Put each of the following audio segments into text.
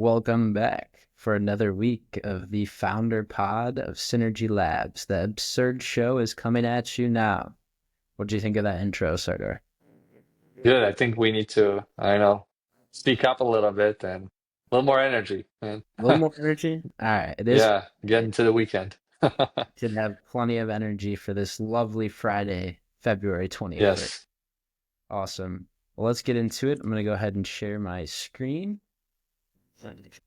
Welcome back for another week of the founder pod of Synergy Labs. The absurd show is coming at you now. What do you think of that intro, Sardar? Good. I think we need to, I don't know, speak up a little bit and a little more energy, man. A little more energy? All right, it is Yeah, get Friday. into the weekend. Should have plenty of energy for this lovely Friday, February 21st. Yes. Awesome. Well, let's get into it. I'm going to go ahead and share my screen.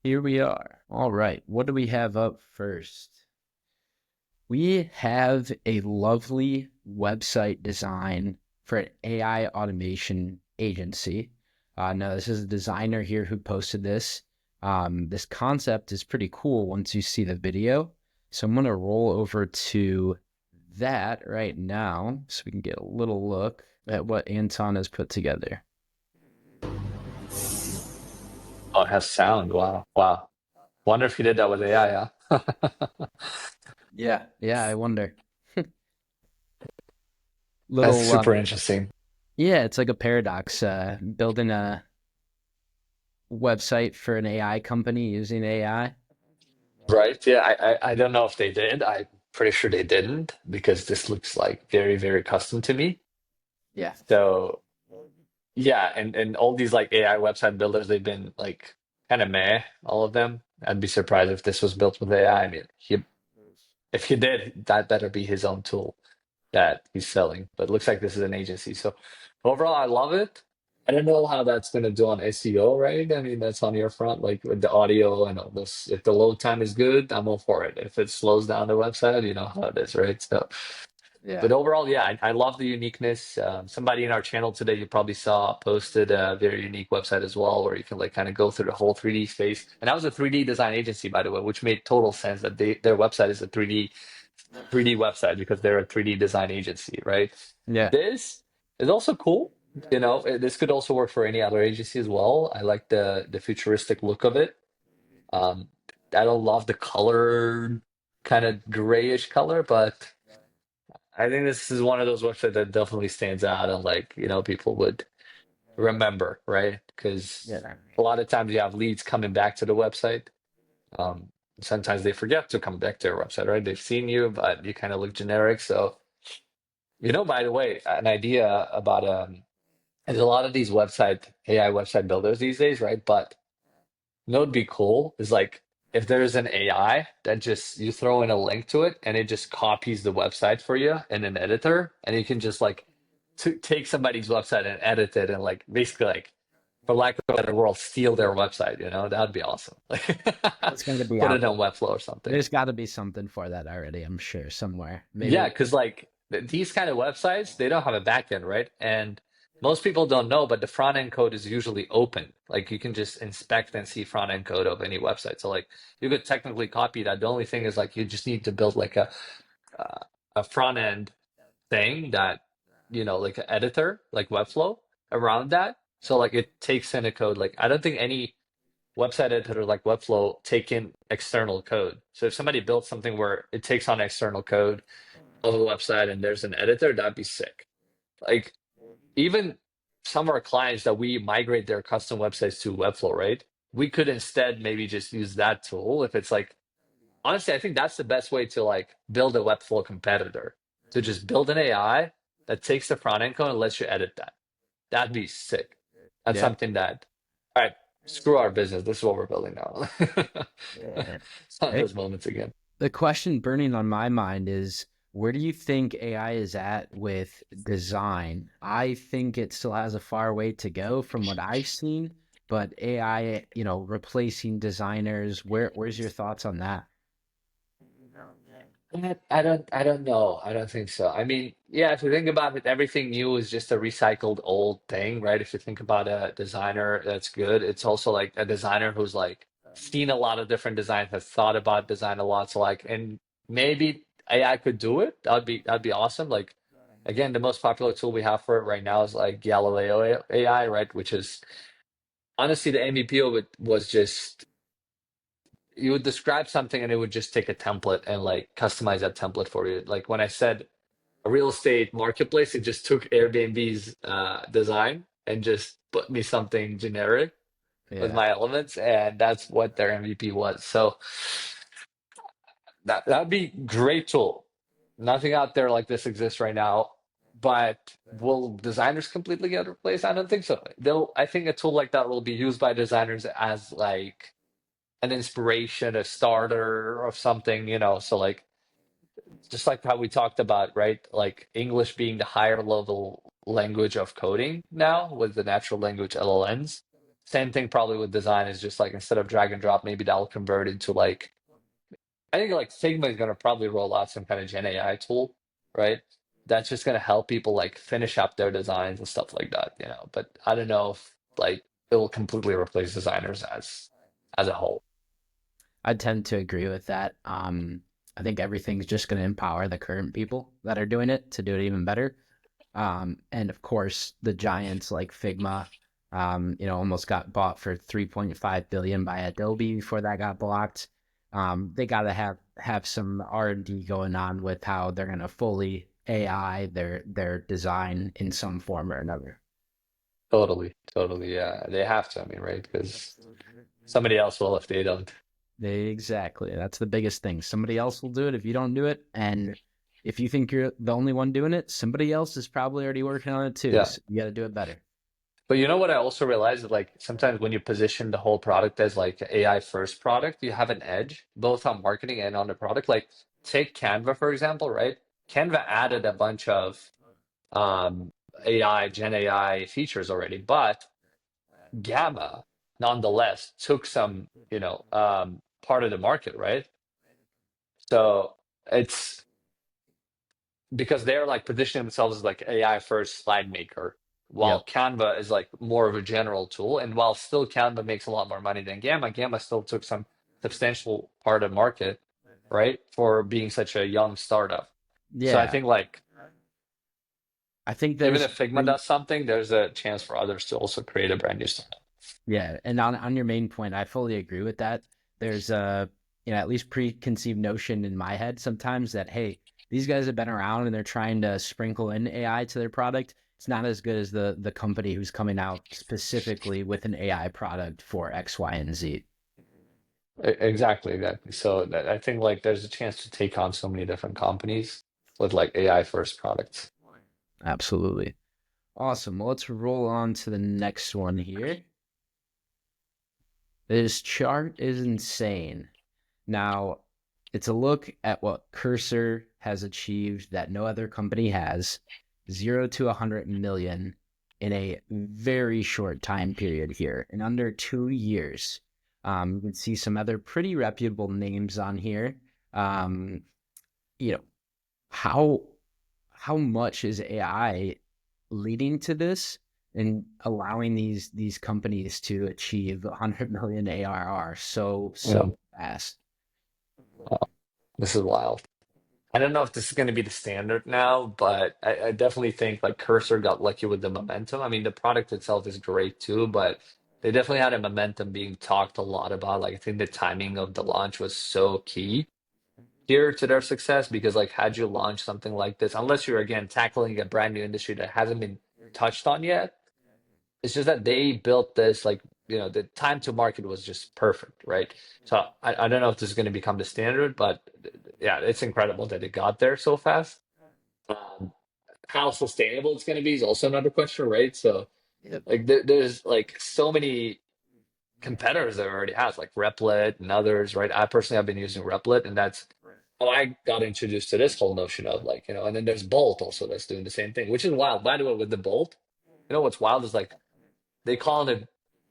Here we are. All right, what do we have up first? We have a lovely website design for an AI automation agency. Now, this is a designer here who posted this. This concept is pretty cool once you see the video. So I'm going to roll over to that right now so we can get a little look at what Anton has put together. Oh, it has sound. Wow. Wow. Wonder if he did that with AI, huh? Yeah, yeah, I wonder. That's Little, super interesting. yeah, it's like a paradox. Building a website for an AI company using AI. Right. Yeah, I don't know if they did. I'm pretty sure they didn't because this looks like very, very custom to me. Yeah. So yeah, and all these like AI website builders, they've been like kind of meh, all of them. I'd be surprised if this was built with AI. I mean, if he did, that better be his own tool that he's selling. But it looks like this is an agency. So overall, I love it. I don't know how that's going to do on SEO, right? I mean, that's on your front, like with the audio and all this. If the load time is good, I'm all for it. If it slows down the website, you know how it is, right? So Yeah. but overall, yeah, I love the uniqueness. Somebody in our channel today, you probably saw, posted a very unique website as well, where you can like kind of go through the whole 3D space. And that was a 3D design agency, by the way, which made total sense that their website is a 3D website because they're a 3D design agency, right? Yeah. This is also cool. You know, this could also work for any other agency as well. I like the futuristic look of it. Um, I don't love the color, kind of grayish color, but. I think this is one of those websites that definitely stands out and like, people would remember, right? Because Yeah. a lot of times you have leads coming back to the website. Um, Sometimes they forget to come back to your website, right? They've seen you, but you kind of look generic. So, by the way, an idea about there's a lot of these AI website builders these days, right? But what'd be cool is like if there's an AI that just you throw in a link to it and it just copies the website for you in an editor, and you can just like take somebody's website and edit it and like basically like for lack of a better word, steal their website. That'd be awesome. Like It's going to be put out it there. on Webflow or something. There's got to be something for that already, I'm sure, somewhere. Yeah, Maybe. because like these kind of websites, they don't have a backend, right? And most people don't know, but the front end code is usually open. Like you can just inspect and see front end code of any website. So like you could technically copy that. The only thing is like you just need to build like uh, a front end thing that like an editor, like Webflow around that. So like it takes in a code. Like I don't think any website editor like Webflow take in external code. So if somebody built something where it takes on external code of a website and there's an editor, that'd be sick. Like even some of our clients that we migrate their custom websites to Webflow, right? We could instead maybe just use that tool if it's like honestly, I think that's the best way to like build a Webflow competitor. To just build an AI that takes the front end code and lets you edit that. That'd be sick. That's Yeah. something that all right, screw our business. This is what we're building now. Yeah. It's not Right? those moments again. The question burning on my mind is where do you think AI is at with design? I think it still has a far way to go from what I've seen, but AI, replacing designers, where's your thoughts on that? I don't know. I don't think so. I mean, yeah, if you think about it, everything new is just a recycled old thing, right? If you think about a designer that's good, it's also like a designer who's like seen a lot of different designs, has thought about design a lot. So like, and maybe AI could do it. That'd be awesome. Like, again, the most popular tool we have for it right now is like Galileo AI, right? Which is honestly the MVP of it was just you would describe something and it would just take a template and like customize that template for you. Like when I said a real estate marketplace, it just took Airbnb's design and just put me something generic. with Yeah. my elements, and that's what their MVP was. So that'd be great tool. Nothing out there like this exists right now. But will designers completely get replaced? I don't think so. They'll. I think a tool like that will be used by designers as like an inspiration, a starter of something, So like just like how we talked about, right? Like English being the higher level language of coding now with the natural language LLMs. Same thing probably with design is just like instead of drag and drop, maybe that'll convert into like I think like Figma is gonna probably roll out some kind of Gen AI tool, right? That's just gonna help people like finish up their designs and stuff like that. But I don't know if like it will completely replace designers as a whole. I tend to agree with that. I think everything's just going to empower the current people that are doing it to do it even better. And of course, the giants like Figma, almost got bought for 3.5 billion by Adobe before that got blocked. They got to have some R&D going on with how they're going to fully AI their design in some form or another. Totally, totally. Yeah, they have to. I mean, right? Because somebody else will if they don't. Exactly. That's the biggest thing. Somebody else will do it if you don't do it. And if you think you're the only one doing it, somebody else is probably already working on it too. Yeah. So you got to do it better. But you know what I also realized is like sometimes when you position the whole product as like AI first product, you have an edge both on marketing and on the product. Like take Canva for example, right? Canva added a bunch of um, AI, Gen AI features already, but Gamma nonetheless took some, part of the market, right? So it's because they're like positioning themselves as like AI first slide maker, Yep. while Canva is like more of a general tool. And while still Canva makes a lot more money than Gamma, Gamma still took some substantial part of the market, right, for being such a young startup. So I Yeah. think like I think even there's if Figma three. does something, there's a chance for others to also create a brand new startup. Yeah. And on your main point, I fully agree with that. There's at least preconceived notion in my head sometimes that, hey, these guys have been around and they're trying to sprinkle in AI to their product. It's not as good as the company who's coming out specifically with an AI product for X, Y, and Z. Exactly, exactly. So that, I think like there's a chance to take on so many different companies with like AI first products. Absolutely. Awesome. Well, let's roll on to the next one here. This chart is insane. Now, it's a look at what Cursor has achieved that no other company has, 0 to 100 million in a very short time period here, in under 2 years. You can see some other pretty reputable names on here. Um, you know, how how much is AI leading to this and allowing these companies to achieve 100 million ARR Yeah, so fast? this is wild. I don't know if this is going to be the standard now, but I definitely think like Cursor got lucky with the momentum. I mean, the product itself is great too, but they definitely had a momentum being talked a lot about. Like, I think the timing of the launch was so key here to their success because, like, had you launched something like this, unless you're again tackling a brand new industry that hasn't been touched on yet, it's just that they built this like the time to market was just perfect, right? So I don't know if this is going to become the standard, but yeah, it's incredible that it got there so fast. Um, how sustainable it's going to be is also another question, right? So Yep. like there's like so many competitors that it already has, like Replit and others, right? I personally have been using Replit, and that's how I got introduced to this whole notion of like and then there's Bolt also that's doing the same thing, which is wild. By the way, with the Bolt, what's wild is like they call it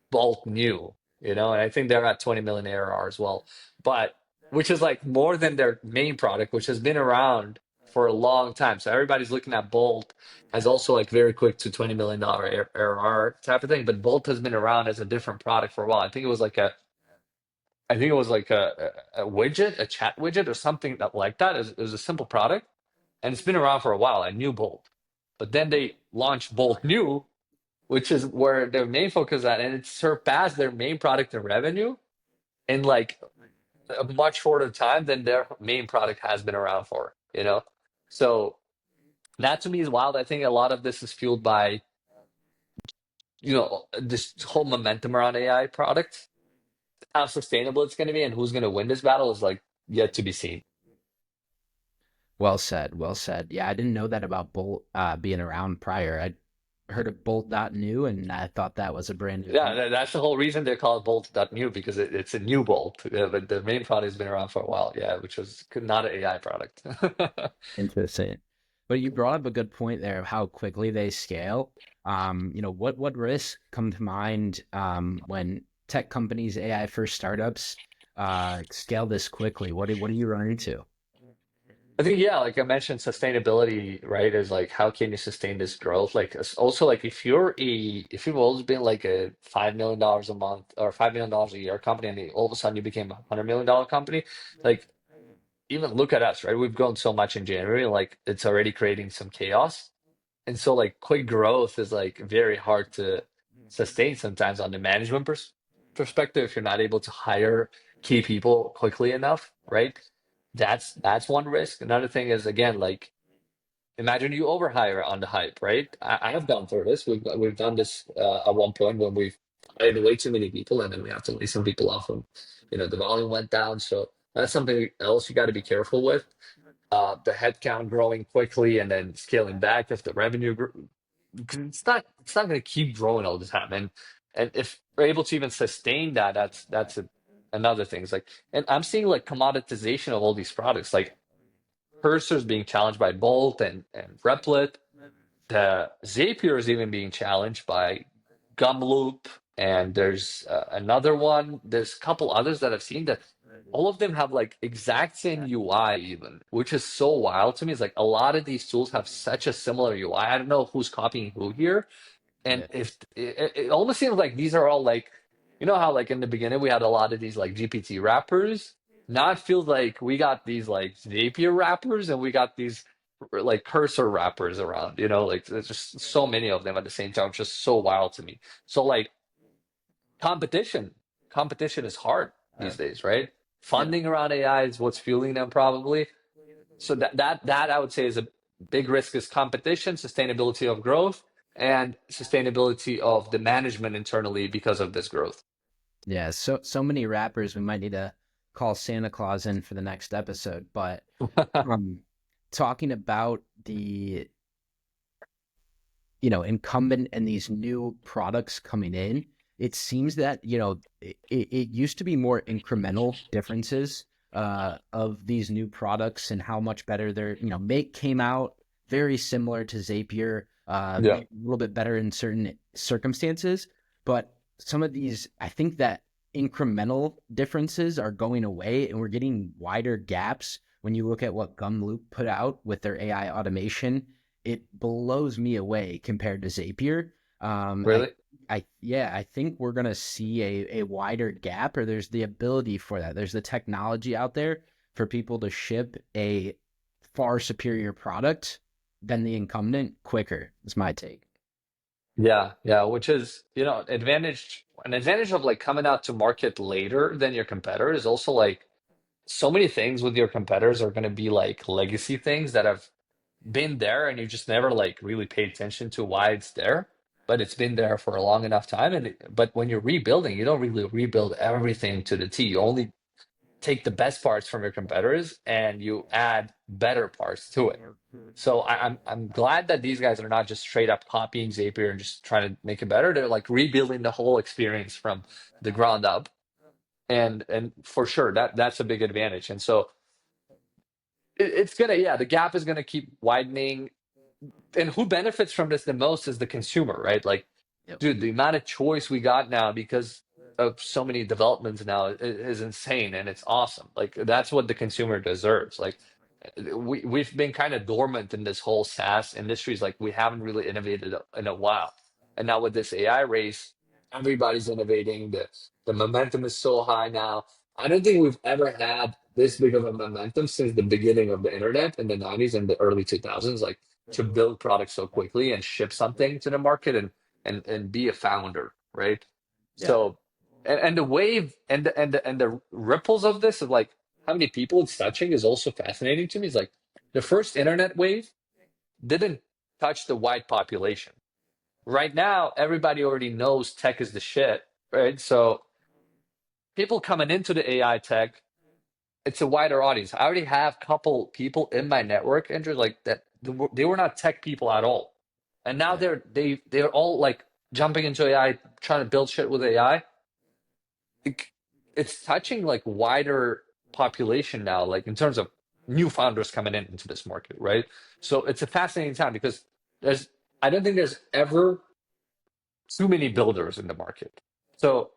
Bolt new, and I think they're at 20 million ARR as well, but which is like more than their main product, which has been around for a long time. So everybody's looking at Bolt as also like very quick to $20 million ARR type of thing. But Bolt has been around as a different product for a while. I think it was like a widget, a chat widget or something like that. It was a simple product and it's been around for a while. I knew Bolt, but then they launched Bolt New, which is where their main focus at, and it surpassed their main product in revenue in like a much shorter time than their main product has been around for. So that to me is wild. I think a lot of this is fueled by this whole momentum around AI products, how sustainable it's going to be and who's going to win this battle is like yet to be seen. Well said. Well said. Yeah, I didn't know that about Bolt being around prior. I heard of Bolt.new, and I thought that was a brand new Yeah, company. that's the whole reason they call it Bolt.new because it's a new Bolt. But the main product has been around for a while, yeah, which was not an AI product. Interesting. But you brought up a good point there of how quickly they scale. What risks come to mind when tech companies, AI first startups, scale this quickly? What do you run into? I think yeah, like I mentioned, sustainability, right, is like how can you sustain this growth? Like also like if you've always been like a $5 million a month or $5 million a year company, and then all of a sudden you became $100 million company, like even look at us, right? We've grown so much in January, like it's already creating some chaos. And so like quick growth is like very hard to sustain sometimes on the management perspective if you're not able to hire key people quickly enough, right? That's one risk. Another thing is again like imagine you overhire on the hype, right? I have gone through this. We've done this at one point when we've hired way too many people and then we have to lay some people off and the volume went down. So that's something else you got to be careful with. The headcount growing quickly and then scaling back if the revenue 'cause it's not going to keep growing all the time, and if we're able to even sustain that, another thing. It's like, and I'm seeing like commoditization of all these products, like cursors being challenged by Bolt and Replit. The Zapier is even being challenged by Gumloop, and there's another one. There's a couple others that I've seen that all of them have like exact same UI even, which is so wild to me. It's like a lot of these tools have such a similar UI. I don't know who's copying who here, and Yeah, if it almost seems like these are all like, how like in the beginning we had a lot of these like GPT wrappers. Now it feels like we got these like Zapier wrappers and we got these like cursor wrappers around. Like there's just so many of them at the same time. It's just so wild to me. So like competition, competition is hard these days, right? yeah, Funding around AI is what's fueling them probably. So that I would say is a big risk is competition, sustainability of growth, and sustainability of the management internally because of this growth. yeah. So many rappers. We might need to call Santa Claus in for the next episode. But um, talking about the incumbent and these new products coming in, it seems that, it used to be more incremental differences of these new products and how much better they're, Make came out very similar to Zapier, Yeah, maybe a little bit better in certain circumstances, but some of these, I think that incremental differences are going away and we're getting wider gaps. When you look at what Gumloop put out with their AI automation, it blows me away compared to Zapier. Um, I, really. yeah, I think we're gonna see a wider gap, or there's the ability for that. There's the technology out there for people to ship a far superior product than the incumbent quicker. Is my take. Yeah, yeah, which is, an advantage of like coming out to market later than your competitor is also like so many things with your competitors are going to be like legacy things that have been there and you just never like really paid attention to why it's there, but it's been there for a long enough time. But when you're rebuilding, you don't really rebuild everything to the T. You only take the best parts from your competitors and you add better parts to it. So I'm glad that these guys are not just straight up copying Zapier and just trying to make it better. They're like rebuilding the whole experience from the ground up, and for sure that's a big advantage. And so it's gonna, yeah, the gap is gonna keep widening. And who benefits from this the most is the consumer, right? Like, Yep. dude, the amount of choice we got now because of so many developments now is insane and it's awesome. Like that's what the consumer deserves. Like we've been kind of dormant in this whole SaaS industries. Like we haven't really innovated in a while. And now with this AI race, everybody's innovating. The momentum is so high now. I don't think we've ever had this big of a momentum since the beginning of the internet in the 90s and the early 2000s. Like to build products so quickly and ship something to the market and be a founder, right? Yeah. So and the wave and the ripples of this of like how many people it's touching is also fascinating to me. It's like the first internet wave didn't touch the wide population. Right now, everybody already knows tech is the shit, right? So people coming into the AI tech, it's a wider audience. I already have a couple people in my network, Andrew, like that they were not tech people at all, and now Yeah. they're all like jumping into AI, trying to build shit with AI. It, it's touching like wider population now, like in terms of new founders coming into this market, right? So it's a fascinating time because there's I don't think there's ever too many builders in the market. So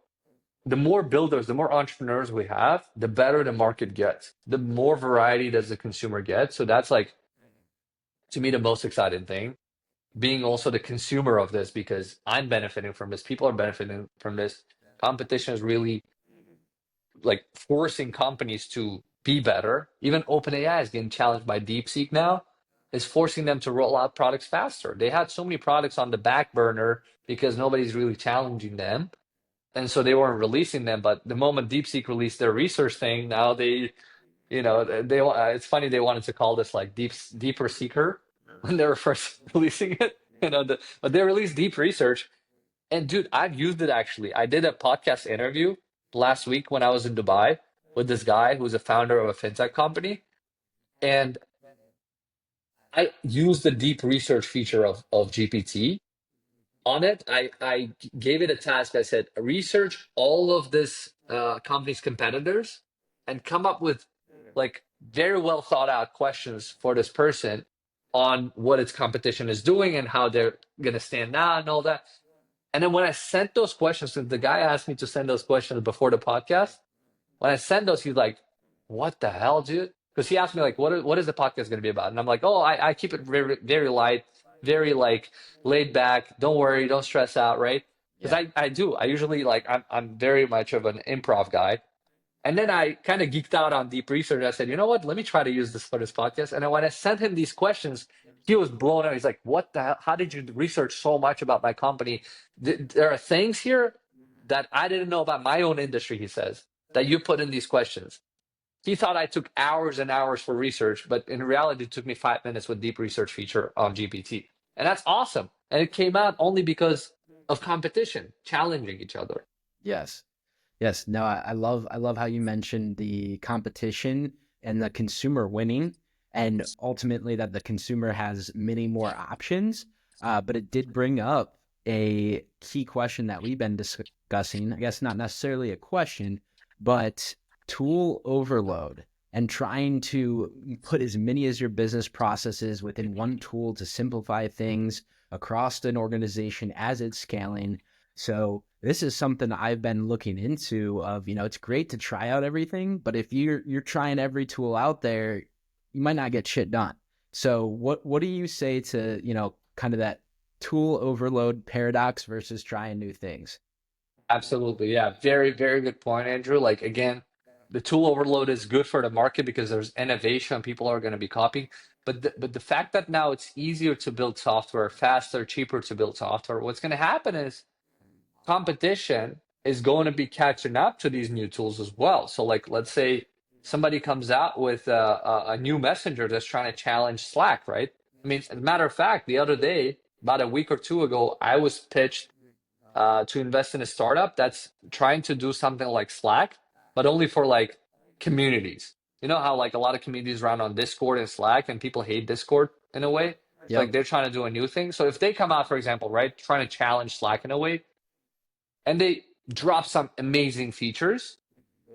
the more builders, the more entrepreneurs we have, the better the market gets. The more variety does the consumer get. So that's like, to me, the most exciting thing. Being also the consumer of this because I'm benefiting from this. People are benefiting from this. Competition is really like forcing companies to be better. Even OpenAI is getting challenged by DeepSeek now, is forcing them to roll out products faster. They had so many products on the back burner because nobody's really challenging them, and so they weren't releasing them. But the moment DeepSeek released their research thing, now it's funny they wanted to call this like deeper seeker when they were first releasing it. But they released deep research, and dude, I've used it actually. I did a podcast interview last week when I was in Dubai with this guy who's a founder of a fintech company, and I used the deep research feature of GPT on it. I gave it a task. I said, research all of this company's competitors and come up with like very well thought out questions for this person on what its competition is doing and how they're going to stand out and all that. And then when I sent those questions, since the guy asked me to send those questions before the podcast, when I send those, he's like, "What the hell, dude?" Because he asked me like, what is the podcast going to be about?" And I'm like, "Oh, I keep it very very light, very like laid back. Don't worry, don't stress out, right?" Because Yeah. I do. I usually like I'm very much of an improv guy. And then I kind of geeked out on deep research. I said, you know what? Let me try to use this for this podcast. And then when I sent him these questions, he was blown out. He's like, what the hell? How did you research so much about my company? There are things here that I didn't know about my own industry, he says, that you put in these questions. He thought I took hours and hours for research, but in reality, it took me 5 minutes with deep research feature on GPT. And that's awesome. And it came out only because of competition, challenging each other. Yes. Yes. No, I love how you mentioned the competition and the consumer winning, and ultimately that the consumer has many more options. But it did bring up a key question that we've been discussing. I guess not necessarily a question, but tool overload and trying to put as many as your business processes within one tool to simplify things across an organization as it's scaling. So this is something I've been looking into of, it's great to try out everything, but if you're trying every tool out there, you might not get shit done. So what do you say to, kind of that tool overload paradox versus trying new things? Absolutely. Yeah. Very, very good point, Andrew. Like, again, the tool overload is good for the market because there's innovation, people are going to be copying. But the fact that now it's easier to build software, faster, cheaper to build software, what's going to happen is competition is going to be catching up to these new tools as well. So, like, let's say somebody comes out with a new messenger that's trying to challenge Slack, right? I mean, as a matter of fact, the other day, about a week or two ago, I was pitched to invest in a startup that's trying to do something like Slack, but only for like communities. You know how like a lot of communities run on Discord and Slack, and people hate Discord in a way. It's like Yep. they're trying to do a new thing. So if they come out, for example, right, trying to challenge Slack in a way, and they drop some amazing features,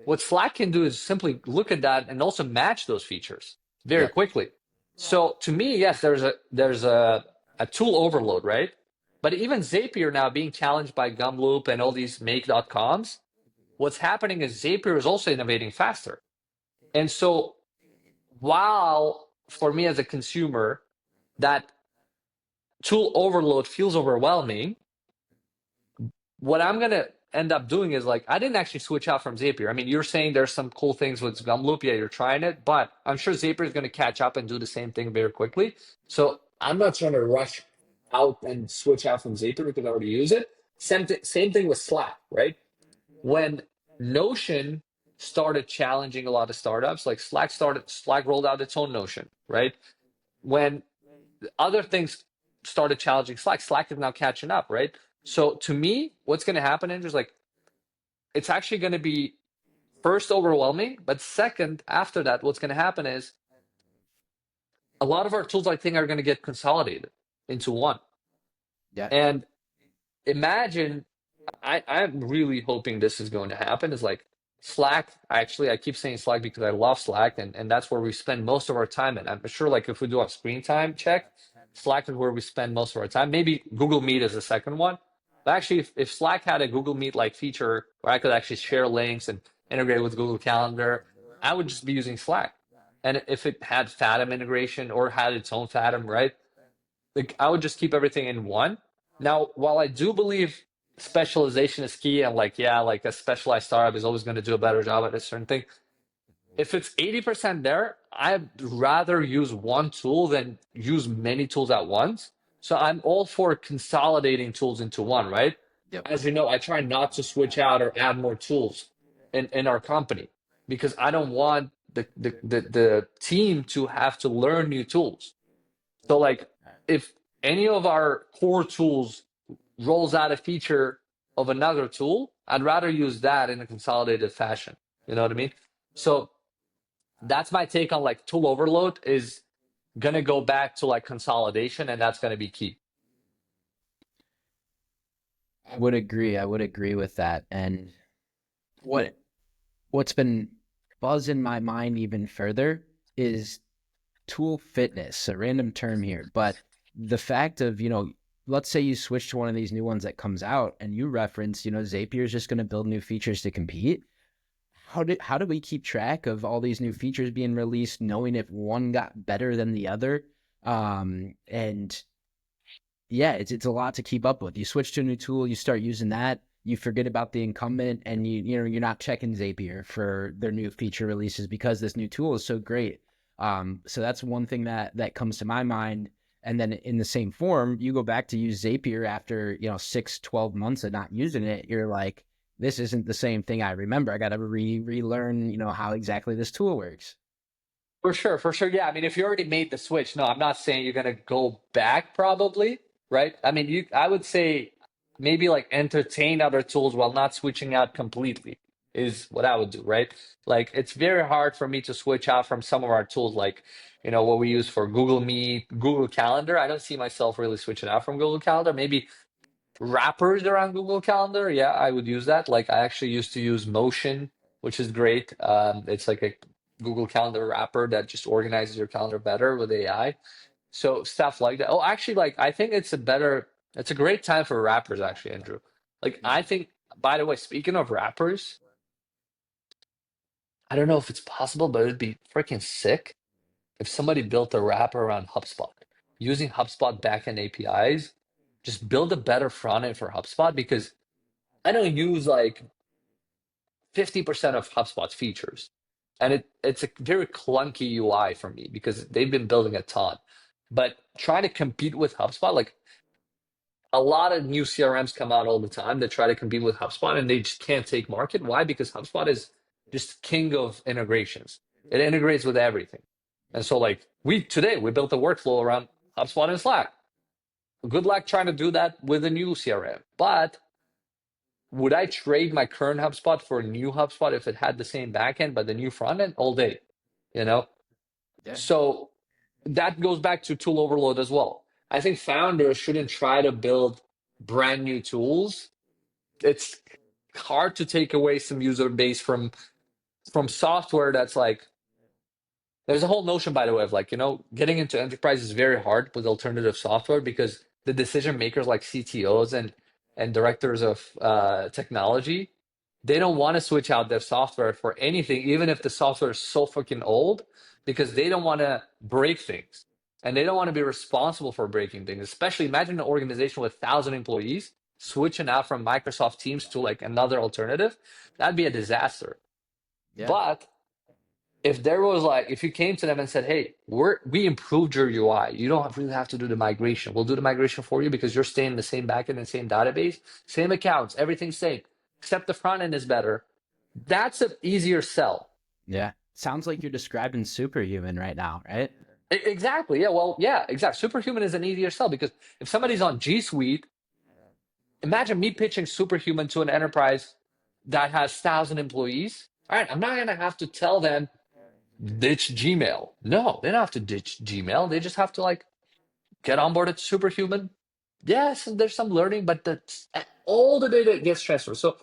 what Slack can do is simply look at that and also match those features very Yep. quickly. So to me, yes, there's a tool overload, right? But even Zapier now being challenged by Gumloop and all these make.coms, what's happening is Zapier is also innovating faster. And so while for me as a consumer, that tool overload feels overwhelming, what I'm gonna end up doing is like I didn't actually switch out from Zapier. I mean, you're saying there's some cool things with Gumloop, yeah, you're trying it, but I'm sure Zapier is gonna catch up and do the same thing very quickly. So I'm not trying to rush out and switch out from Zapier because I already use it. Same thing with Slack, right? When Notion started challenging a lot of startups, like Slack rolled out its own Notion, right? When other things started challenging Slack. Slack is now catching up, right? So to me, what's going to happen, Andrew, is like it's actually going to be first overwhelming, but second, after that, what's going to happen is a lot of our tools, I think, are going to get consolidated into one. Yeah. And imagine, I'm really hoping this is going to happen. Is like Slack. Actually, I keep saying Slack because I love Slack, and that's where we spend most of our time. And I'm sure, like, if we do a screen time check, Slack is where we spend most of our time. Maybe Google Meet is the second one. But actually, if Slack had a Google Meet like feature where I could actually share links and integrate with Google Calendar, I would just be using Slack. And if it had Fathom integration or had its own Fathom, right? Like I would just keep everything in one. Now, while I do believe specialization is key, and like yeah, like a specialized startup is always going to do a better job at a certain thing. If it's 80% there, I'd rather use one tool than use many tools at once. So I'm all for consolidating tools into one, right? Yep. As you know, I try not to switch out or add more tools in our company because I don't want the team to have to learn new tools. So like if any of our core tools rolls out a feature of another tool, I'd rather use that in a consolidated fashion. You know what I mean? So that's my take on like tool overload is gonna go back to like consolidation, and that's gonna be key. I would agree. I would agree with that. And what what's been buzzing my mind even further is tool fitness, a random term here, but the fact of, let's say you switch to one of these new ones that comes out and you reference, Zapier is just going to build new features to compete. How do we keep track of all these new features being released, knowing if one got better than the other? And yeah, it's a lot to keep up with. You switch to a new tool, you start using that, you forget about the incumbent, and you're not checking Zapier for their new feature releases because this new tool is so great. So that's one thing that comes to my mind. And then in the same form, you go back to use Zapier after 6-12 months of not using it. You're like, this isn't the same thing I remember. I got to relearn how exactly this tool works. For sure, for sure. Yeah, I mean, if you already made the switch, no, I'm not saying you're gonna go back, probably, right? I mean, I would say maybe like entertain other tools while not switching out completely is what I would do, right? Like, it's very hard for me to switch out from some of our tools, like what we use for Google Meet, Google Calendar. I don't see myself really switching out from Google Calendar. Maybe wrappers around Google Calendar, yeah, I would use that. Like, I actually used to use Motion, which is great. It's like a Google Calendar wrapper that just organizes your calendar better with AI. So stuff like that. Oh, actually, like I think it's a great time for wrappers, actually, Andrew. Like I think, by the way, speaking of wrappers, I don't know if it's possible, but it'd be freaking sick if somebody built a wrapper around HubSpot using HubSpot backend APIs. Just build a better front end for HubSpot because I don't use like 50% of HubSpot's features. And it's a very clunky UI for me because they've been building a ton. But trying to compete with HubSpot, like a lot of new CRMs come out all the time that try to compete with HubSpot and they just can't take market. Why? Because HubSpot is just king of integrations. It integrates with everything. And so like today we built a workflow around HubSpot and Slack. Good luck trying to do that with a new CRM. But would I trade my current HubSpot for a new HubSpot if it had the same backend but the new front end all day? You know? Yeah. So that goes back to tool overload as well. I think founders shouldn't try to build brand new tools. It's hard to take away some user base from software that's like there's a whole notion, by the way, of like, getting into enterprise is very hard with alternative software because the decision makers like CTOs and directors of technology, they don't want to switch out their software for anything, even if the software is so fucking old, because they don't want to break things. And they don't want to be responsible for breaking things. Especially imagine an organization with 1,000 employees switching out from Microsoft Teams to like another alternative. That'd be a disaster. Yeah. But if there was like if you came to them and said, hey, we improved your UI, you don't really have to do the migration, we'll do the migration for you because you're staying in the same backend and same database, same accounts, everything's same, except the front end is better. That's an easier sell. Yeah. Sounds like you're describing superhuman right now, right? Exactly. Yeah. Well, yeah, exactly. Superhuman is an easier sell because if somebody's on G Suite, imagine me pitching Superhuman to an enterprise that has 1,000 employees. All right, I'm not gonna have to tell them ditch Gmail. No, they don't have to ditch Gmail. They just have to like get on board at Superhuman. Yes, and there's some learning, but all the data gets transferred. So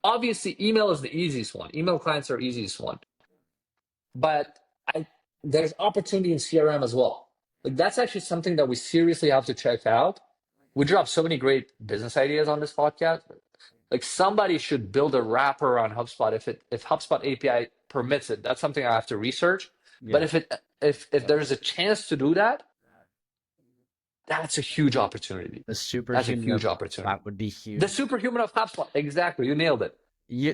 obviously, email is the easiest one. Email clients are easiest one, but I there's opportunity in CRM as well. Like that's actually something that we seriously have to check out. We drop so many great business ideas on this podcast. Like somebody should build a wrapper on HubSpot if HubSpot API permits it. That's something I have to research. But Yeah. if there's a chance to do that, that's a huge opportunity. The That's a superhuman huge of opportunity. HubSpot would be The huge. superhuman of HubSpot. Exactly. You nailed it.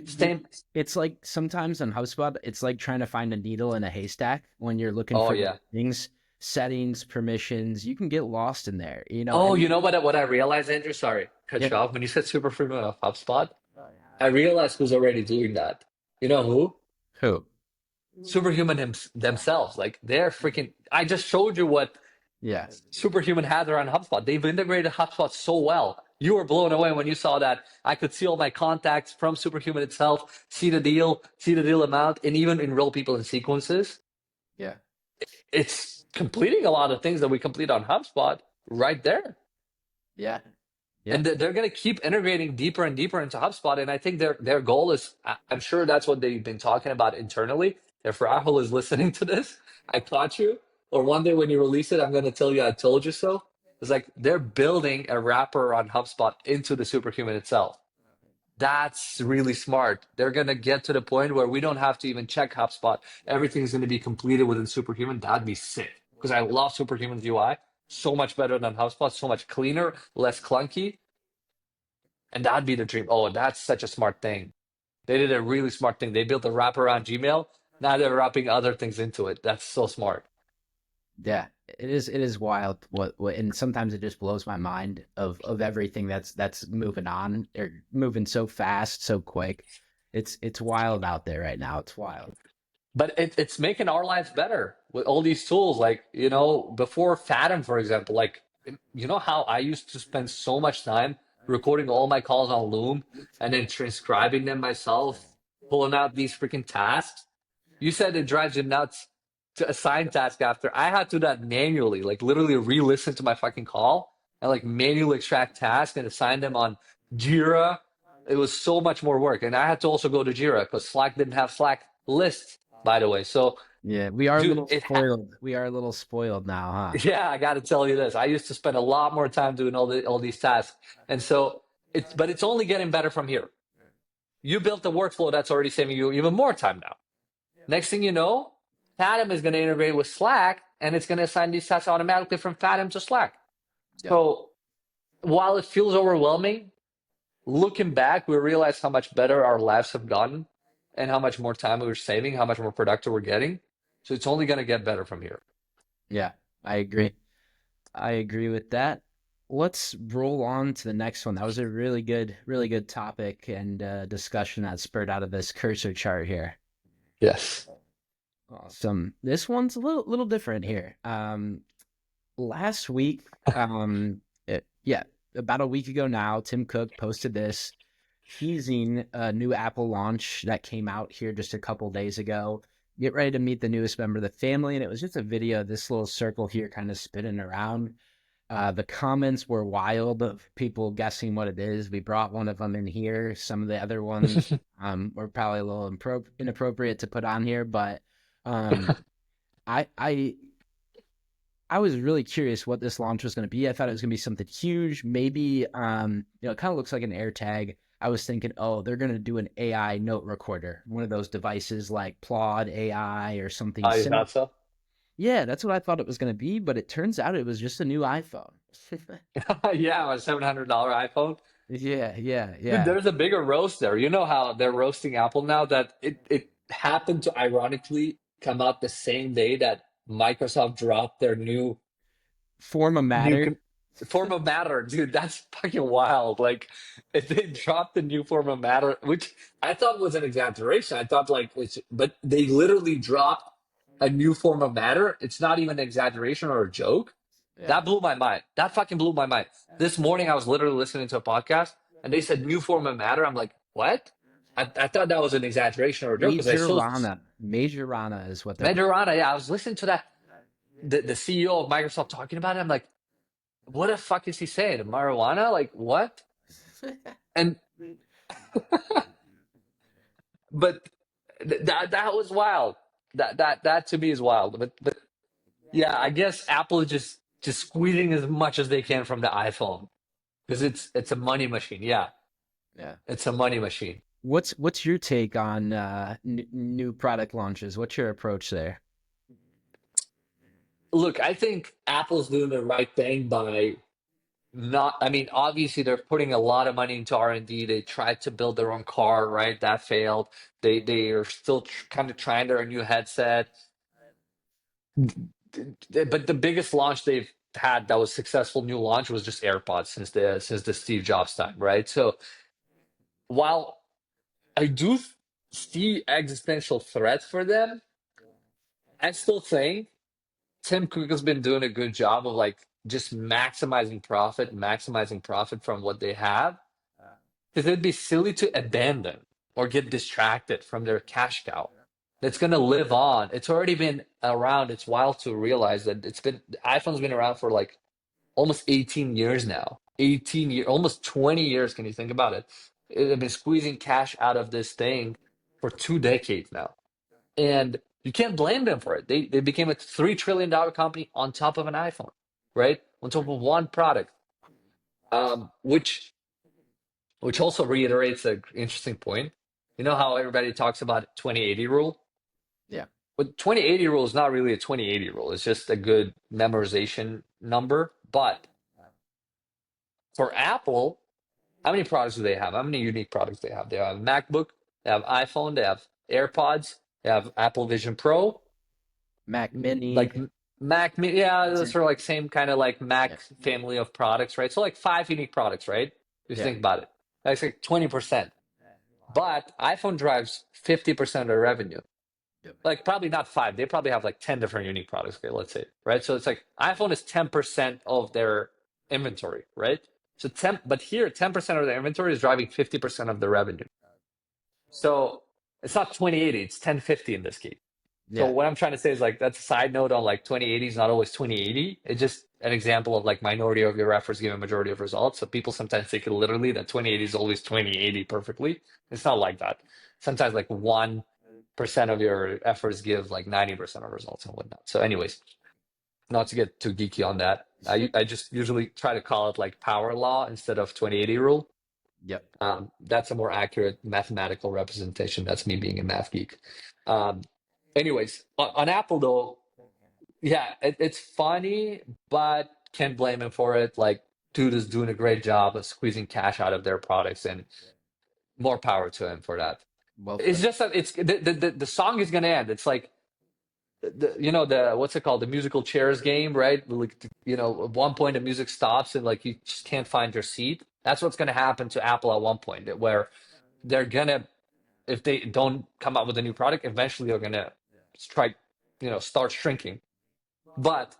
Same. It's like sometimes on HubSpot, it's like trying to find a needle in a haystack when you're looking Oh for yeah. things, settings, permissions. You can get lost in there, Oh, and you know what I realized, Andrew? Sorry, cut yeah. you off. When you said superhuman of HubSpot, I realized who's already doing that. You know who? Who? Superhuman themselves. Like they're freaking. I just showed you what Yeah. Superhuman has around HubSpot. They've integrated HubSpot so well. You were blown away when you saw that. I could see all my contacts from Superhuman itself, see the deal amount, and even enroll people in sequences. Yeah. It's completing a lot of things that we complete on HubSpot right there. Yeah. Yeah. And they're going to keep integrating deeper and deeper into HubSpot. And I think their goal is, I'm sure that's what they've been talking about internally. If Rahul is listening to this, I caught you. Or one day when you release it, I'm going to tell you I told you so. It's like they're building a wrapper on HubSpot into the Superhuman itself. That's really smart. They're going to get to the point where we don't have to even check HubSpot. Everything's going to be completed within Superhuman. That'd be sick. Because I love Superhuman's UI. So much better than HubSpot, so much cleaner, less clunky. And that'd be the dream. Oh, that's such a smart thing. They did a really smart thing. They built a wrap around Gmail. Now they're wrapping other things into it. That's so smart. Yeah. It is wild what and sometimes it just blows my mind of everything that's moving on or moving so fast, so quick. It's wild out there right now. It's wild. But it's making our lives better with all these tools. Like, before Fathom, for example, like, you know how I used to spend so much time recording all my calls on Loom and then transcribing them myself, pulling out these freaking tasks? You said it drives you nuts to assign task after. I had to do that manually, like literally re-listen to my fucking call and like manually extract tasks and assign them on Jira. It was so much more work. And I had to also go to Jira because Slack didn't have Slack lists, by the way. So, Yeah, we are a dude, little spoiled. We are a little spoiled now, huh? yeah, I got to tell you this. I used to spend a lot more time doing all these tasks. And so but it's only getting better from here. You built a workflow that's already saving you even more time now. Next thing you know, Fathom is going to integrate with Slack and it's going to assign these tasks automatically from Fathom to Slack. Yep. So while it feels overwhelming, looking back, we realize how much better our lives have gotten and how much more time we're saving, how much more productive we're getting. So it's only going to get better from here. Yeah, I agree. I agree with that. Let's roll on to the next one. That was a really good topic and discussion that spurred out of this cursor chart here. Yes. Awesome. This one's a little different here. Last week, yeah, about a week ago now, Tim Cook posted this teasing a new Apple launch that came out here just a couple days ago. Get ready to meet the newest member of the family, and it was just a video of this little circle here kind of spinning around. The comments were wild of people guessing what it is. We brought one of them in here. Some of the other ones were probably a little inappropriate to put on here, but I I was really curious what this launch was going to be. I thought it was going to be something huge. Maybe it kind of looks like an AirTag. I was thinking, oh, they're going to do an AI note recorder, one of those devices like Plod AI or something Oh, you similar. thought so? Yeah, that's what I thought it was going to be, but it turns out it was just a new iPhone. Yeah, a $700 iPhone. Yeah, yeah, Dude, yeah. there's a bigger roast there. You know how they're roasting Apple now that it happened to ironically come out the same day that Microsoft dropped their Form of new matter. con form of matter. Dude, that's fucking wild. Like if they dropped the new form of matter, which I thought was an exaggeration. I thought like but they literally dropped a new form of matter. It's not even an exaggeration or a joke. Yeah. That blew my mind. That fucking blew my mind. This morning, I was literally listening to a podcast and they said new form of matter. I'm like, what? I thought that was an exaggeration or a joke because I still. Majorana is what they're. Majorana, yeah, I was listening to that, the CEO of Microsoft talking about it. I'm like, what the fuck is he saying? Marijuana? Like, what? And, but that was wild. That to me is wild. But yeah, I guess Apple is just squeezing as much as they can from the iPhone because it's a money machine. Yeah, Yeah. it's a money machine. What's your take on new product launches? What's your approach there? Look, I think Apple's doing the right thing by not. I mean, obviously they're putting a lot of money into R&D. They tried to build their own car, right? That failed. They are still kind of trying their new headset. But the biggest launch they've had that was successful new launch was just AirPods since the Steve Jobs time, right? So while I do see existential threats for them, I still think Tim Cook has been doing a good job of like just maximizing profit from what they have. Because it'd be silly to abandon or get distracted from their cash cow that's going to live on. It's already been around. It's wild to realize that the iPhone's been around for like almost 18 years now. 18 years, almost 20 years. Can you think about it? They've been squeezing cash out of this thing for 2 decades now. And you can't blame them for it. They became a $3 trillion company on top of an iPhone, right? On top of one product, which also reiterates an interesting point. You know how everybody talks about 2080 rule? Yeah. But 2080 rule is not really a 2080 rule. It's just a good memorization number. But for Apple, how many products do they have? How many unique products do they have? They have MacBook, they have iPhone, they have AirPods, they have Apple Vision Pro, Mac Mini. like Mac Mini. Yeah, Yeah. those are like same kind of like Yeah. Mac family of products, right? So like 5 unique products, right? If you Yeah. think about it, that's like 20%. But iPhone drives 50% of their revenue. Yep. Like probably not five. They probably have like 10 different unique products. Okay, let's say, right? So it's like iPhone is 10% of their inventory, right? So 10, but here 10% of their inventory is driving 50% of the revenue. So it's not 2080, it's 1050 in this case. So Yeah. what I'm trying to say is like that's a side note on like 2080 is not always 2080. It's just an example of like minority of your efforts give a majority of results. So people sometimes take it literally that 2080 is always 2080 perfectly. It's not like that. Sometimes like 1% of your efforts give like 90% of results and whatnot. So anyways, not to get too geeky on that. I just usually try to call it like power law instead of 2080 rule. Yep. That's a more accurate mathematical representation. That's me being a math geek. Um, anyways, on Apple though, yeah, it's funny, but can't blame him for it. Like, dude is doing a great job of squeezing cash out of their products, and more power to him for that. Well It's said. just that it's the song is gonna end. It's like the what's it called, the musical chairs game, right? Like at one point the music stops and like you just can't find your seat. That's what's gonna happen to Apple at one point, where they're gonna, if they don't come out with a new product, eventually they're gonna strike, start shrinking. But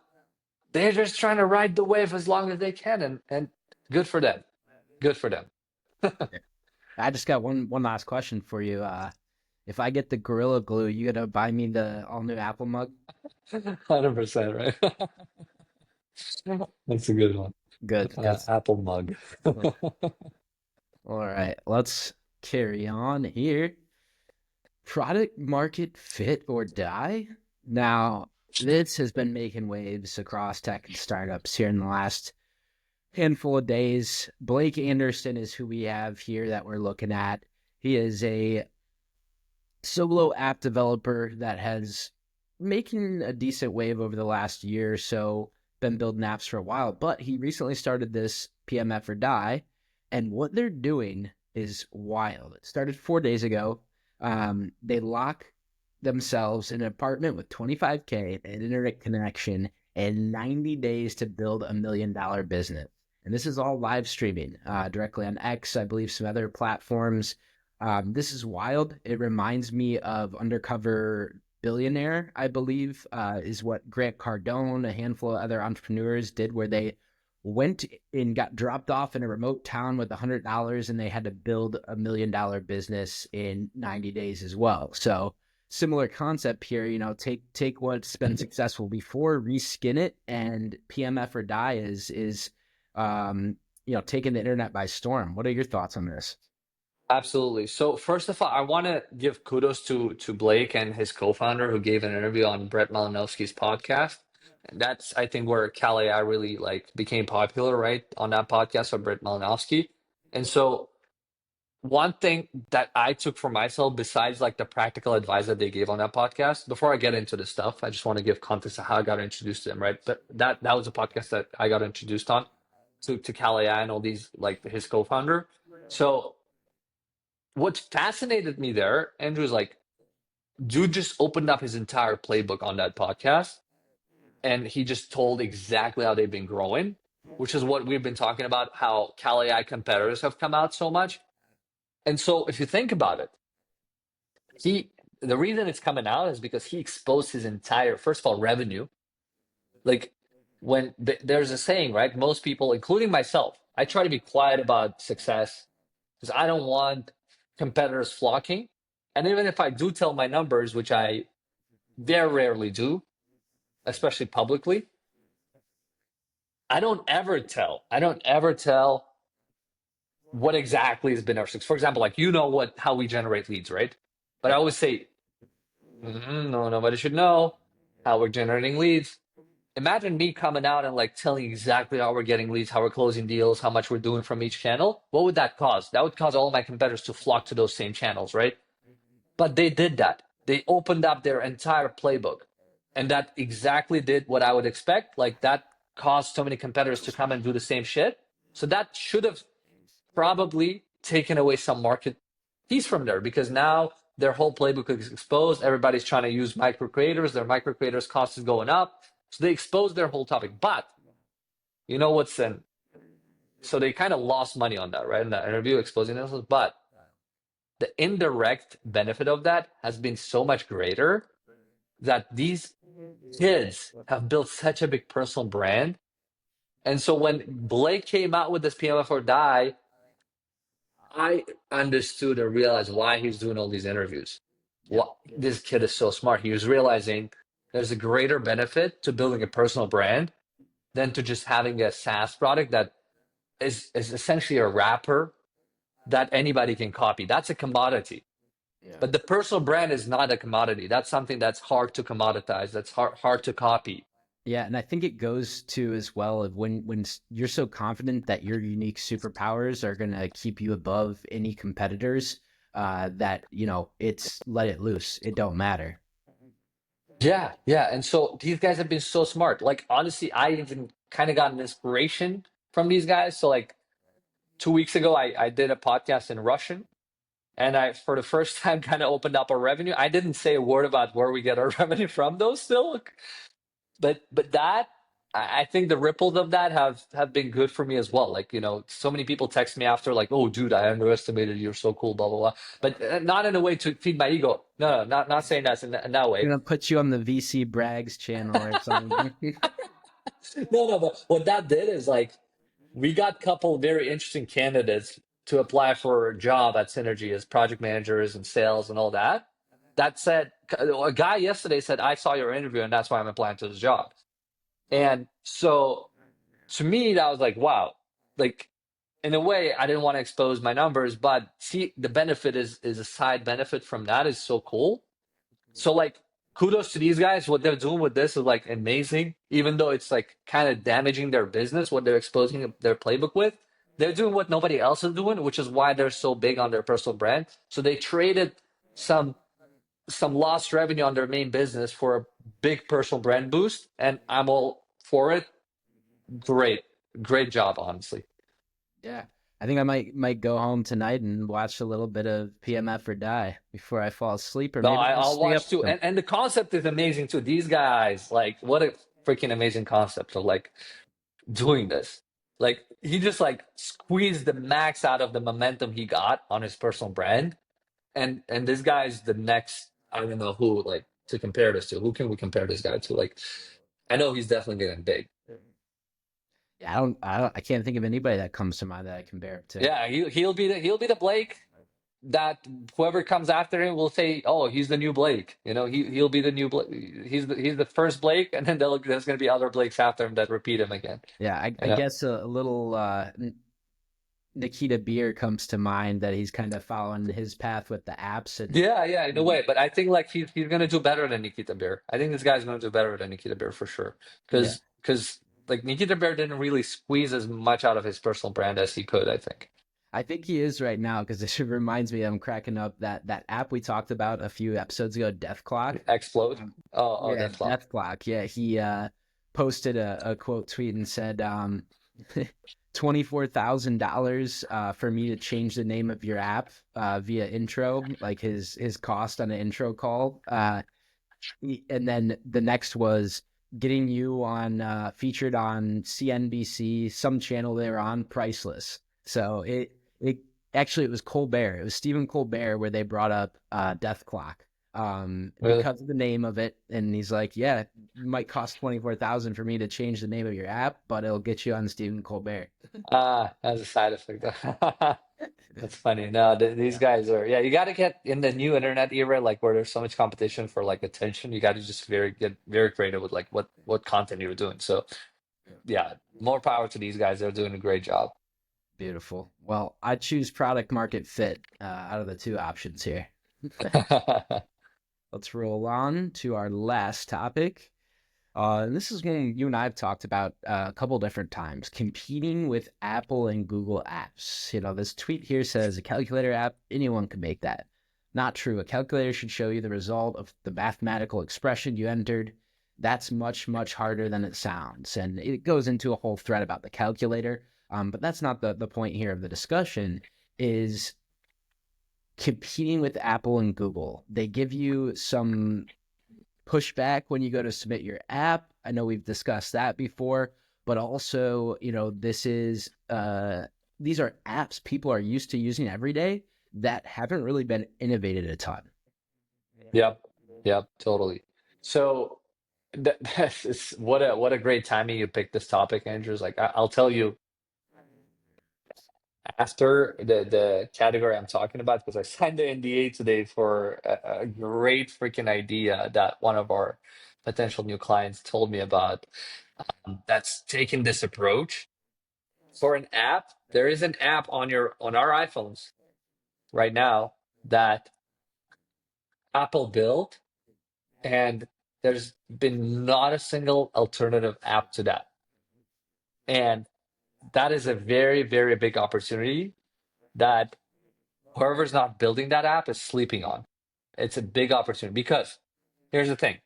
they're just trying to ride the wave as long as they can, and good for them. Good for them. Yeah. I just got one last question for you. If I get the Gorilla Glue, you gonna buy me the all new Apple mug? 100%, right? That's a good one. Good, good. Apple mug. All right, let's carry on here. Product market fit or die? Now, this has been making waves across tech and startups here in the last handful of days. Blake Anderson is who we have here that we're looking at. He is a solo app developer that has making a decent wave over the last year or so, been building apps for a while, but he recently started this PMF or die, and what they're doing is wild. It started 4 days ago. They lock themselves in an apartment with 25K, an internet connection, and 90 days to build $1 million business. And this is all live streaming directly on X, I believe some other platforms. This is wild. It reminds me of undercover billionaire, I believe, is what Grant Cardone, a handful of other entrepreneurs did, where they went and got dropped off in a remote town with $100 and they had to build $1 million business in 90 days as well. So similar concept here, take what's been successful before, reskin it, and PMF or die is taking the internet by storm. What are your thoughts on this? Absolutely. So first of all, I want to give kudos to Blake and his co-founder who gave an interview on Brett Malinowski's podcast. And that's I think where Cal AI really like became popular, right? On that podcast of Brett Malinowski. And so one thing that I took for myself, besides like the practical advice that they gave on that podcast, before I get into the stuff, I just want to give context of how I got introduced to them, right? But that was a podcast that I got introduced on to Cal AI and all these like his co-founder. So what fascinated me there, Andrew's like, dude just opened up his entire playbook on that podcast, and he just told exactly how they've been growing, which is what we've been talking about, how Cal AI competitors have come out so much. And so if you think about it, he the reason it's coming out is because he exposed his entire, first of all, revenue. Like when there's a saying, right? Most people, including myself, I try to be quiet about success because I don't want competitors flocking. And even if I do tell my numbers, which I very rarely do, especially publicly, I don't ever tell what exactly has been our success. For example, like how we generate leads, right? But I always say, no, nobody should know how we're generating leads. Imagine me coming out and like telling exactly how we're getting leads, how we're closing deals, how much we're doing from each channel. What would that cause? That would cause all my competitors to flock to those same channels, right? But they did that. They opened up their entire playbook. And that exactly did what I would expect. Like that caused so many competitors to come and do the same shit. So that should have probably taken away some market piece from there because now their whole playbook is exposed. Everybody's trying to use micro creators. Their micro creators cost is going up. So they exposed their whole topic. But you know what's in? So they kind of lost money on that, right? In that interview exposing themselves. But the indirect benefit of that has been so much greater that these kids have built such a big personal brand. And so when Blake came out with this PMF or die, I understood and realized why he's doing all these interviews. Yeah. What this kid is so smart. He was realizing there's a greater benefit to building a personal brand than to just having a SaaS product that is essentially a wrapper that anybody can copy. That's a commodity. Yeah. But the personal brand is not a commodity. That's something that's hard to commoditize. That's hard to copy. Yeah, and I think it goes to as well of when you're so confident that your unique superpowers are going to keep you above any competitors, that it's let it loose. It don't matter. Yeah, yeah. And so these guys have been so smart. Like honestly, I even kind of got an inspiration from these guys. So like 2 weeks ago, I did a podcast in Russian, and I for the first time kind of opened up our revenue. I didn't say a word about where we get our revenue from though still, but that I think the ripples of that have been good for me as well. Like so many people text me after like, "Oh, dude, I underestimated you. You're so cool." Blah blah blah. But not in a way to feed my ego. No, not saying that in that way. I'm gonna put you on the VC Brags channel or something. No, but what that did is like we got a couple of very interesting candidates to apply for a job at Synergy as project managers and sales and all that. That said, a guy yesterday said, "I saw your interview and that's why I'm applying to this job." And so to me, that was like, wow, like in a way, I didn't want to expose my numbers, but see, the benefit is a side benefit from that is so cool. So like kudos to these guys. What they're doing with this is like amazing, even though it's like kind of damaging their business, what they're exposing their playbook with. They're doing what nobody else is doing, which is why they're so big on their personal brand. So they traded some lost revenue on their main business for a big personal brand boost, and I'm all for it. Great, great job, honestly. Yeah, I think I might go home tonight and watch a little bit of PMF or die before I fall asleep, or No, maybe I'll I'll stay up watch with too. them. And the concept is amazing too. These guys, like, what a freaking amazing concept of like doing this. Like he just like squeezed the max out of the momentum he got on his personal brand. And this guy's the next, I don't know who, like to compare this to? Who can we compare this guy to? Like, I know he's definitely getting big. Yeah, I can't think of anybody that comes to mind that I can compare it to. Yeah, he'll be the Blake that whoever comes after him will say, "Oh, he's the new Blake." You know, he'll be the new Blake. He's the first Blake, and then there's going to be other Blakes after him that repeat him again. Yeah, You I know? guess a little Nikita Beer comes to mind that he's kind of following his path with the apps and Yeah, yeah, in a way. But I think like he's going to do better than Nikita Beer. I think this guy's going to do better than Nikita Beer for sure. yeah. Because like Nikita Beer didn't really squeeze as much out of his personal brand as he could. I think. I think he is right now because it reminds me I'm cracking up that app we talked about a few episodes ago, Death Clock. Explode. Um, Oh, yeah, that flop. Death Clock. Yeah, he posted a quote tweet and said, $24,000 for me to change the name of your app via intro, like his cost on an intro call. And then the next was getting you on featured on CNBC, some channel they were on, priceless. So it actually it was Colbert. It was Stephen Colbert where they brought up Death Clock Really? because of the name of it, and he's like, yeah, it might cost 24,000 for me to change the name of your app, but it'll get you on Stephen Colbert. Ah, as a side effect. That's funny. No, these Yeah. guys are, yeah, you got to get in the new internet era, like where there's so much competition for like attention. You got to just get very creative with like what content you're doing. So yeah, more power to these guys. They're doing a great job. Beautiful. Well, I choose product market fit out of the two options here. Let's roll on to our last topic. And this is one you and I have talked about a couple different times, competing with Apple and Google apps. You know, this tweet here says a calculator app, anyone can make that. Not true. A calculator should show you the result of the mathematical expression you entered. That's much, much harder than it sounds. And it goes into a whole thread about the calculator. But that's not the point here of the discussion is competing with Apple and Google. They give you some pushback when you go to submit your app. I know we've discussed that before, but also, you know, these are apps people are used to using every day that haven't really been innovated a ton. Yep, yep, totally. So that's what a great timing you picked this topic, Andrews. Like I'll tell you after the category I'm talking about because I signed the NDA today for a great freaking idea that one of our potential new clients told me about. That's taking this approach for an app. There is an app on our iPhones right now that Apple built, and there's been not a single alternative app to that. And that is a very, very big opportunity that whoever's not building that app is sleeping on. It's a big opportunity because here's the thing.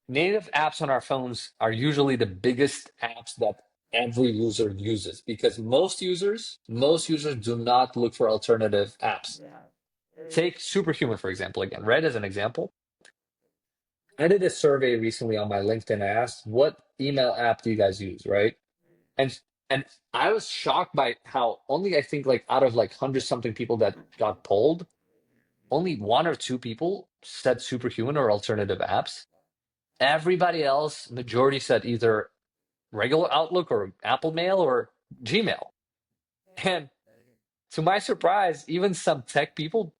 Native apps on our phones are usually the biggest apps that every user uses because most users do not look for alternative apps. Take Superhuman, for example, again, right as an example. I did a survey recently on my LinkedIn. I asked, what email app do you guys use, right? And and I was shocked by how only I think like out of like 100 something people that got polled, only one or two people said Superhuman or alternative apps. Everybody else, majority said either regular Outlook or Apple Mail or Gmail. And to my surprise, even some tech people,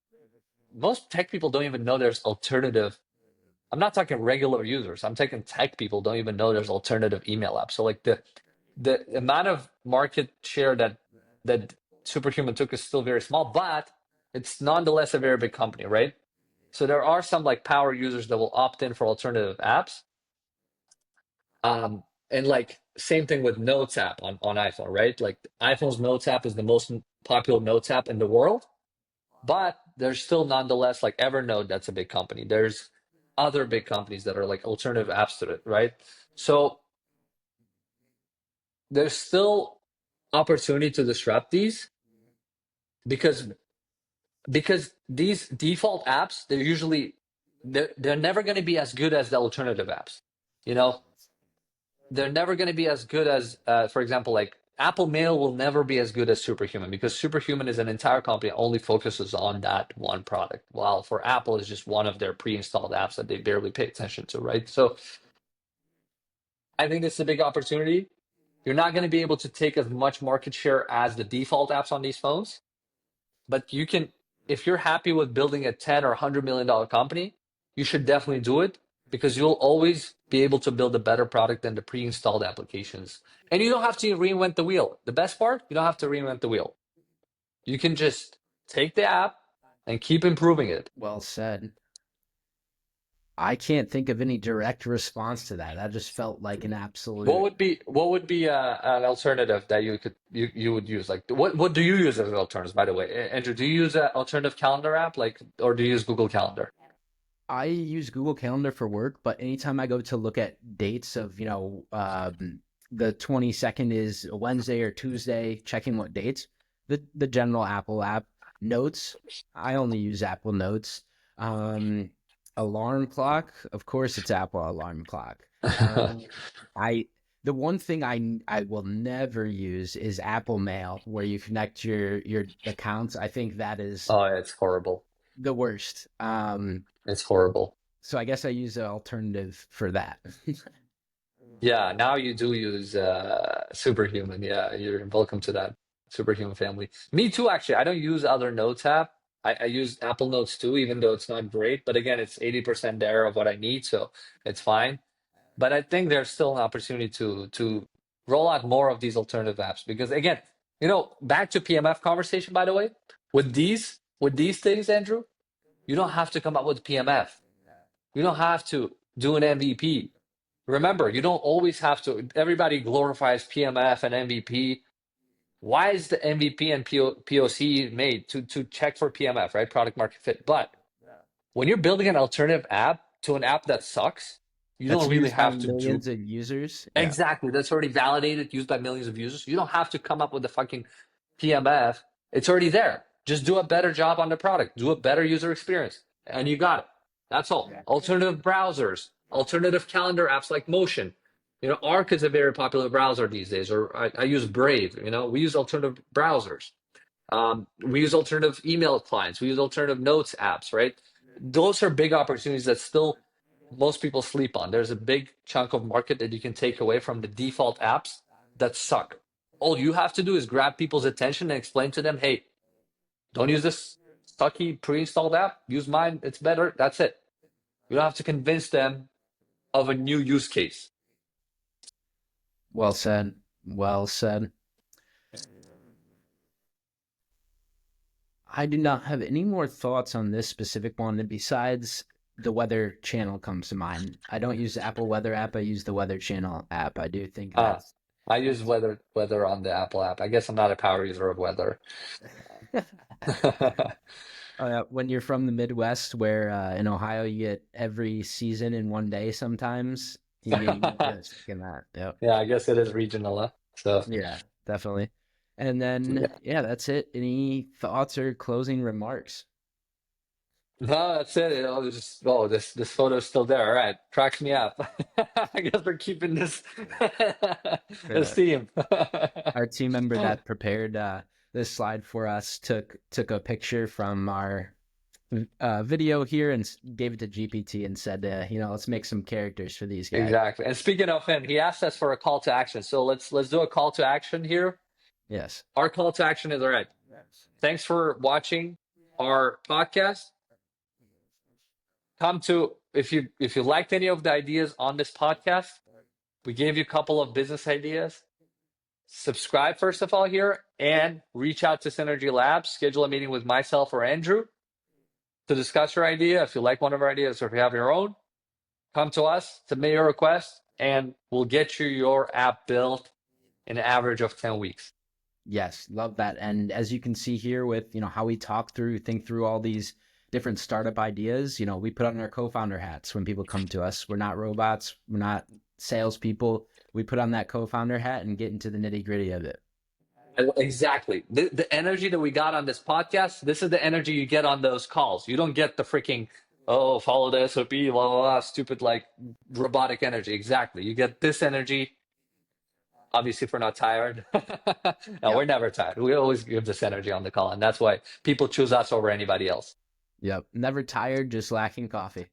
most tech people don't even know there's alternative. I'm not talking regular users. I'm talking tech people don't even know there's alternative email apps. So like the amount of market share that Superhuman took is still very small, but it's nonetheless a very big company, right? So there are some like power users that will opt in for alternative apps. And like same thing with Notes app on iPhone, right? Like iPhone's Notes app is the most popular Notes app in the world, but there's still nonetheless like Evernote, that's a big company. There's other big companies that are like alternative apps to it, right? So there's still opportunity to disrupt these because these default apps, they're never going to be as good as the alternative apps. You know, they're never going to be as good as, for example, like Apple Mail will never be as good as Superhuman because Superhuman is an entire company that only focuses on that one product. While for Apple, it's just one of their pre-installed apps that they barely pay attention to, right? So I think this is a big opportunity. You're not going to be able to take as much market share as the default apps on these phones, but you can, if you're happy with building a 10 or $100 million company, you should definitely do it because you'll always be able to build a better product than the pre-installed applications. And you don't have to reinvent the wheel. The best part, you don't have to reinvent the wheel. You can just take the app and keep improving it. Well said. I can't think of any direct response to that. That just felt like an absolute. What would be an alternative that you would use? Like what do you use as an alternative? By the way, Andrew, do you use an alternative calendar app like, or do you use Google Calendar? I use Google Calendar for work, but anytime I go to look at dates of, the 22nd is a Wednesday or Tuesday, checking what dates, the general Apple app, Notes, I only use Apple Notes. Um, Alarm clock, of course, it's Apple alarm clock. Um, I the one thing I will never use is Apple Mail, where you connect your accounts. I think that is Oh, it's horrible. the worst. It's horrible. So I guess I use an alternative for that. Yeah, now you do use Superhuman. Yeah, you're welcome to that Superhuman family. Me too, actually. I don't use other Notes app. I use Apple Notes too, even though it's not great. But again, it's 80% there of what I need, so it's fine. But I think there's still an opportunity to roll out more of these alternative apps because again, back to PMF conversation, by the way, with these things, Andrew, you don't have to come up with PMF. You don't have to do an MVP. Remember, you don't always have to. Everybody glorifies PMF and MVP. Why is the MVP and POC made to check for PMF, right? Product market fit. But when you're building an alternative app to an app that sucks, you That's don't really used by have to do millions of users. Yeah. exactly. That's already validated, used by millions of users. You don't have to come up with the fucking PMF. It's already there. Just do a better job on the product. Do a better user experience, and you got it. That's all. Alternative browsers, alternative calendar apps like Motion. Arc is a very popular browser these days, or I use Brave. We use alternative browsers. We use alternative email clients. We use alternative notes apps, right? Those are big opportunities that still most people sleep on. There's a big chunk of market that you can take away from the default apps that suck. All you have to do is grab people's attention and explain to them, hey, don't use this sucky pre-installed app. Use mine. It's better. That's it. You don't have to convince them of a new use case. Well said. Well said. I do not have any more thoughts on this specific one besides the weather channel comes to mind. I don't use the Apple Weather app. I use the Weather Channel app. I do think Uh, that's I use weather on the Apple app. I guess I'm not a power user of weather. when you're from the Midwest, where in Ohio you get every season in one day sometimes, you get a stick in that. Yep. Yeah, I guess it is regional. So Yeah, definitely. And yeah. then, yeah, that's it. Any thoughts or closing remarks? No, that's it. This photo is still there. All right, cracks me up. I guess we're keeping this this Yeah. theme. Our team member that prepared this slide for us took a picture from our video here and gave it to GPT and said, let's make some characters for these guys. Exactly. And speaking of him, he asked us for a call to action. So let's do a call to action here. Yes. Our call to action is all right. Thanks for watching our podcast. If you liked any of the ideas on this podcast, we gave you a couple of business ideas. Subscribe first of all here and reach out to Synergy Labs. Schedule a meeting with myself or Andrew to discuss your idea. If you like one of our ideas or if you have your own, come to us, submit your request, and we'll get you your app built in an average of 10 weeks. Yes, love that. And as you can see here with, how we think through all these different startup ideas, we put on our co-founder hats when people come to us. We're not robots. We're not salespeople. We put on that co-founder hat and get into the nitty-gritty of it. Exactly. The energy that we got on this podcast, this is the energy you get on those calls. You don't get the freaking, follow the SOP, blah, blah, blah, stupid, like robotic energy. Exactly. You get this energy Obviously, if we're not tired, no, we're Yep. never tired. We always give this energy on the call, and that's why people choose us over anybody else. Yep. Never tired, just lacking coffee.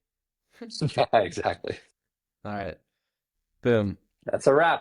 Yeah, exactly. All right. Boom. That's a wrap.